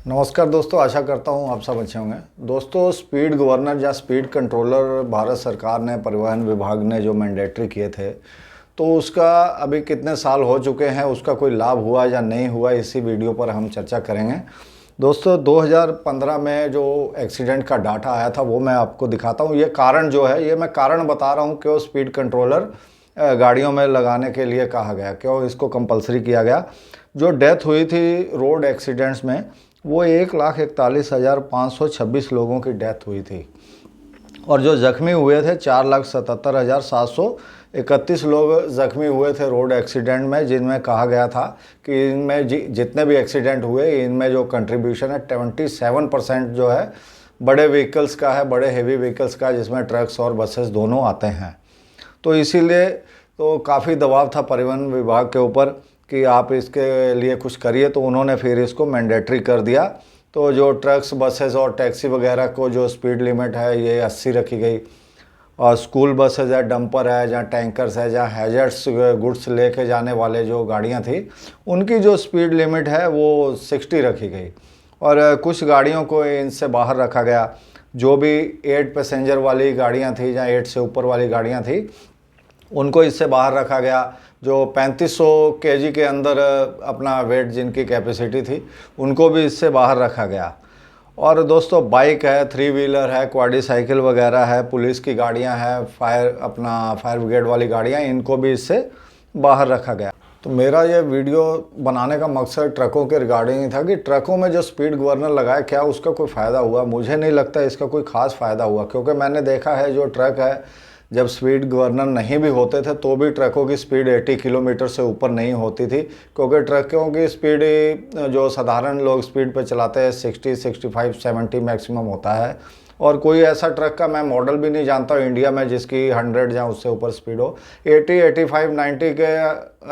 नमस्कार दोस्तों, आशा करता हूँ आप सब अच्छे होंगे। दोस्तों, स्पीड गवर्नर या स्पीड कंट्रोलर भारत सरकार ने, परिवहन विभाग ने जो मैंडेटरी किए थे, तो उसका अभी कितने साल हो चुके हैं, उसका कोई लाभ हुआ या नहीं हुआ, इसी वीडियो पर हम चर्चा करेंगे। दोस्तों, 2015 में जो एक्सीडेंट का डाटा आया था वो मैं आपको दिखाता हूँ। ये कारण जो है, ये मैं कारण बता रहा हूँ क्यों स्पीड कंट्रोलर गाड़ियों में लगाने के लिए कहा गया, क्यों इसको कंपलसरी किया गया। जो डेथ हुई थी रोड एक्सीडेंट्स में, वो 1,41,526 लोगों की डेथ हुई थी, और जो ज़ख्मी हुए थे 4,77,731 लोग ज़ख्मी हुए थे रोड एक्सीडेंट में, जिनमें कहा गया था कि इनमें जितने भी एक्सीडेंट हुए इनमें जो कंट्रीब्यूशन है 27% जो है बड़े व्हीकल्स का है, बड़े हेवी व्हीकल्स का, जिसमें ट्रक्स और बसेस दोनों आते हैं। तो इसीलिए तो काफ़ी दबाव था परिवहन विभाग के ऊपर कि आप इसके लिए कुछ करिए, तो उन्होंने फिर इसको मैंडेटरी कर दिया। तो जो ट्रक्स, बसेस और टैक्सी वगैरह को जो स्पीड लिमिट है ये 80 रखी गई, और स्कूल बसेस है, डंपर है, जहाँ टैंकर्स है, जहाँ हैजर्ड्स गुड्स लेके जाने वाले जो गाड़ियाँ थी, उनकी जो स्पीड लिमिट है वो 60 रखी गई, और कुछ गाड़ियों को इनसे बाहर रखा गया। जो भी 8 पैसेंजर वाली गाड़ियाँ थी, जहाँ 8 से ऊपर वाली गाड़ियाँ थी, उनको इससे बाहर रखा गया। जो 3500 केजी के अंदर अपना वेट जिनकी कैपेसिटी थी, उनको भी इससे बाहर रखा गया। और दोस्तों, बाइक है, 3 व्हीलर है, क्वाडी साइकिल वगैरह है, पुलिस की गाड़ियां हैं, फायर ब्रिगेड वाली गाड़ियां, इनको भी इससे बाहर रखा गया। तो मेरा ये वीडियो बनाने का मकसद ट्रकों के रिगार्डिंग ही था कि ट्रकों में जो स्पीड गवर्नर लगाया, क्या उसका कोई फ़ायदा हुआ। मुझे नहीं लगता इसका कोई ख़ास फ़ायदा हुआ, क्योंकि मैंने देखा है जो ट्रक है, जब स्पीड गवर्नर नहीं भी होते थे तो भी ट्रकों की स्पीड 80 किलोमीटर से ऊपर नहीं होती थी, क्योंकि ट्रकों की स्पीड जो साधारण लोग स्पीड पर चलाते हैं 60, 65, 70 मैक्सिमम होता है। और कोई ऐसा ट्रक का मैं मॉडल भी नहीं जानता हूँ इंडिया में जिसकी 100 या उससे ऊपर स्पीड हो। 80, 85, 90 के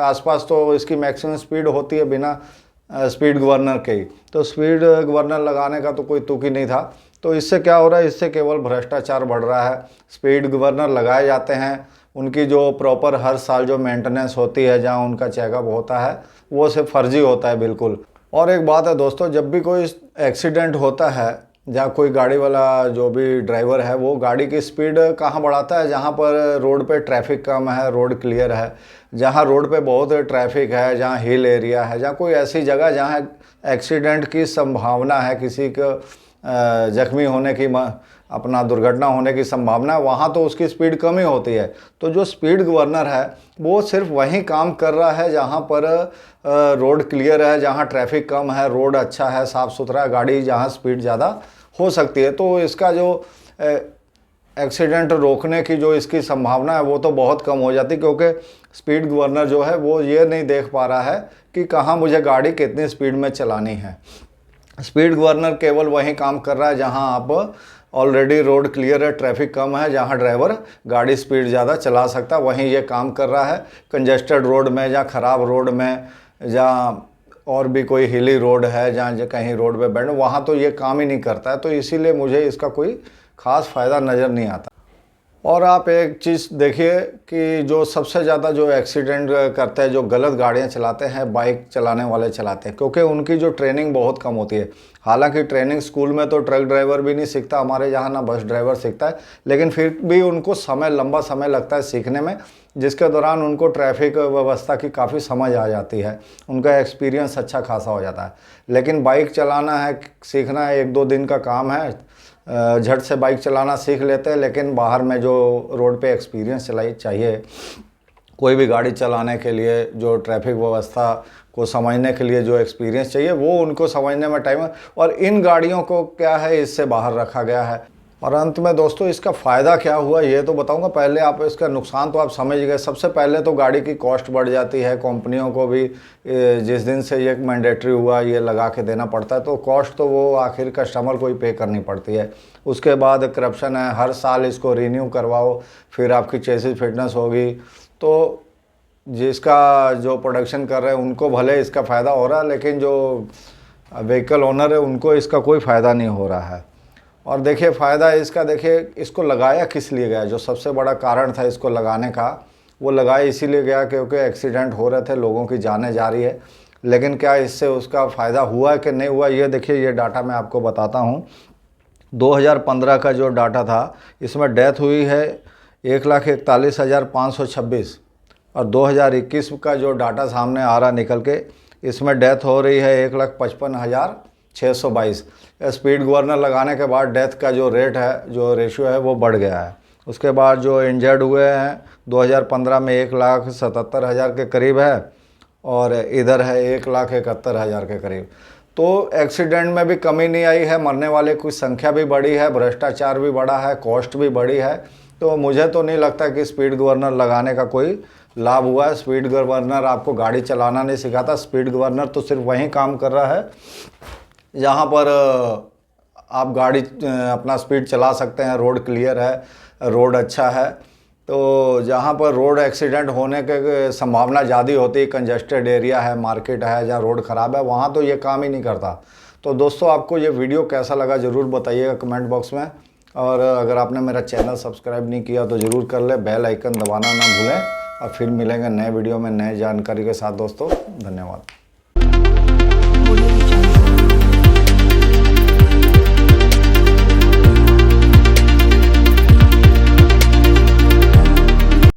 आसपास तो इसकी मैक्सिमम स्पीड होती है बिना स्पीड गवर्नर के ही। तो स्पीड गवर्नर लगाने का तो कोई तुक ही नहीं था। तो इससे क्या हो रहा है, इससे केवल भ्रष्टाचार बढ़ रहा है। स्पीड गवर्नर लगाए जाते हैं, उनकी जो प्रॉपर हर साल जो मेंटेनेंस होती है, जहां उनका चेकअप होता है, वो सिर्फ फर्जी होता है बिल्कुल। और एक बात है दोस्तों, जब भी कोई एक्सीडेंट होता है, जहाँ कोई गाड़ी वाला जो भी ड्राइवर है वो गाड़ी की स्पीड कहाँ बढ़ाता है, जहाँ पर रोड पे ट्रैफिक कम है, रोड क्लियर है, जहाँ रोड पे बहुत ट्रैफिक है, जहाँ हिल एरिया है, जहाँ कोई ऐसी जगह जहाँ एक्सीडेंट की संभावना है, किसी को जख्मी होने की, अपना दुर्घटना होने की संभावना है, वहाँ तो उसकी स्पीड कम ही होती है। तो जो स्पीड गवर्नर है वो सिर्फ वहीं काम कर रहा है जहाँ पर रोड क्लियर है, जहाँ ट्रैफिक कम है, रोड अच्छा है, साफ़ सुथरा, गाड़ी जहाँ स्पीड ज़्यादा हो सकती है। तो इसका जो एक्सीडेंट रोकने की जो इसकी संभावना है वो तो बहुत कम हो जाती, क्योंकि स्पीड गवर्नर जो है वो ये नहीं देख पा रहा है कि कहाँ मुझे गाड़ी कितनी स्पीड में चलानी है। स्पीड गवर्नर केवल वहीं काम कर रहा है जहां आप ऑलरेडी रोड क्लियर है, ट्रैफिक कम है, जहां ड्राइवर गाड़ी स्पीड ज़्यादा चला सकता है, वहीं ये काम कर रहा है। कंजेस्टेड रोड में या ख़राब रोड में, जहाँ और भी कोई हिली रोड है, जहाँ कहीं रोड पे बैंड, वहाँ तो ये काम ही नहीं करता है। तो इसीलिए मुझे इसका कोई ख़ास फ़ायदा नज़र नहीं आता। और आप एक चीज़ देखिए कि जो सबसे ज़्यादा जो एक्सीडेंट करते हैं, जो गलत गाड़ियाँ चलाते हैं, बाइक चलाने वाले चलाते हैं, क्योंकि उनकी जो ट्रेनिंग बहुत कम होती है। हालांकि ट्रेनिंग स्कूल में तो ट्रक ड्राइवर भी नहीं सीखता, हमारे यहाँ ना बस ड्राइवर सीखता है, लेकिन फिर भी उनको लंबा समय लगता है सीखने में, जिसके दौरान उनको ट्रैफिक व्यवस्था की काफ़ी समझ आ जाती है, उनका एक्सपीरियंस अच्छा खासा हो जाता है। लेकिन बाइक चलाना है, सीखना है, 1-2 दिन का काम है, झट से बाइक चलाना सीख लेते हैं, लेकिन बाहर में जो रोड पे एक्सपीरियंस चाहिए, कोई भी गाड़ी चलाने के लिए, जो ट्रैफिक व्यवस्था को समझने के लिए जो एक्सपीरियंस चाहिए, वो उनको समझने में टाइम है। और इन गाड़ियों को क्या है, इससे बाहर रखा गया है। और अंत में दोस्तों, इसका फ़ायदा क्या हुआ ये तो बताऊंगा। पहले आप इसका नुकसान तो आप समझ गए। सबसे पहले तो गाड़ी की कॉस्ट बढ़ जाती है, कंपनियों को भी जिस दिन से ये मैंडेटरी हुआ ये लगा के देना पड़ता है, तो कॉस्ट तो वो आखिर कस्टमर को ही पे करनी पड़ती है। उसके बाद करप्शन है, हर साल इसको रीन्यू करवाओ, फिर आपकी चेसिस फिटनेस होगी। तो जिसका जो प्रोडक्शन कर रहे हैं उनको भले इसका फ़ायदा हो रहा है, लेकिन जो व्हीकल ओनर है उनको इसका कोई फ़ायदा नहीं हो रहा है। और देखिए फ़ायदा इसका, देखिए इसको लगाया किस लिए गया, जो सबसे बड़ा कारण था इसको लगाने का, वो लगाया इसीलिए गया क्योंकि एक्सीडेंट हो रहे थे, लोगों की जानें जा रही है। लेकिन क्या इससे उसका फ़ायदा हुआ कि नहीं हुआ, ये देखिए, ये डाटा मैं आपको बताता हूँ। 2015 का जो डाटा था, इसमें डेथ हुई है 1,41,526, और 2021 का जो डाटा सामने आ रहा निकल के, इसमें डेथ हो रही है 1,55,622। स्पीड गवर्नर लगाने के बाद डेथ का जो रेट है, जो रेशियो है, वो बढ़ गया है। उसके बाद जो इंजर्ड हुए हैं 2015 में 1,77,000 के करीब है, और इधर है 1,71,000 के करीब। तो एक्सीडेंट में भी कमी नहीं आई है, मरने वाले की संख्या भी बढ़ी है, भ्रष्टाचार भी बढ़ा है, कॉस्ट भी बढ़ी है। तो मुझे तो नहीं लगता कि स्पीड गवर्नर लगाने का कोई लाभ हुआ है। स्पीड गवर्नर आपको गाड़ी चलाना नहीं सिखाता। स्पीड गवर्नर तो सिर्फ वहीं काम कर रहा है जहाँ पर आप गाड़ी अपना स्पीड चला सकते हैं, रोड क्लियर है, रोड अच्छा है। तो जहाँ पर रोड एक्सीडेंट होने के संभावना ज़्यादा होती है, कंजस्टेड एरिया है, मार्केट है, जहाँ रोड ख़राब है, वहाँ तो ये काम ही नहीं करता। तो दोस्तों, आपको ये वीडियो कैसा लगा ज़रूर बताइएगा कमेंट बॉक्स में। और अगर आपने मेरा चैनल सब्सक्राइब नहीं किया तो ज़रूर कर ले, बेल आइकन दबाना ना भूलें। और फिर मिलेंगे नए वीडियो में नए जानकारी के साथ दोस्तों। धन्यवाद।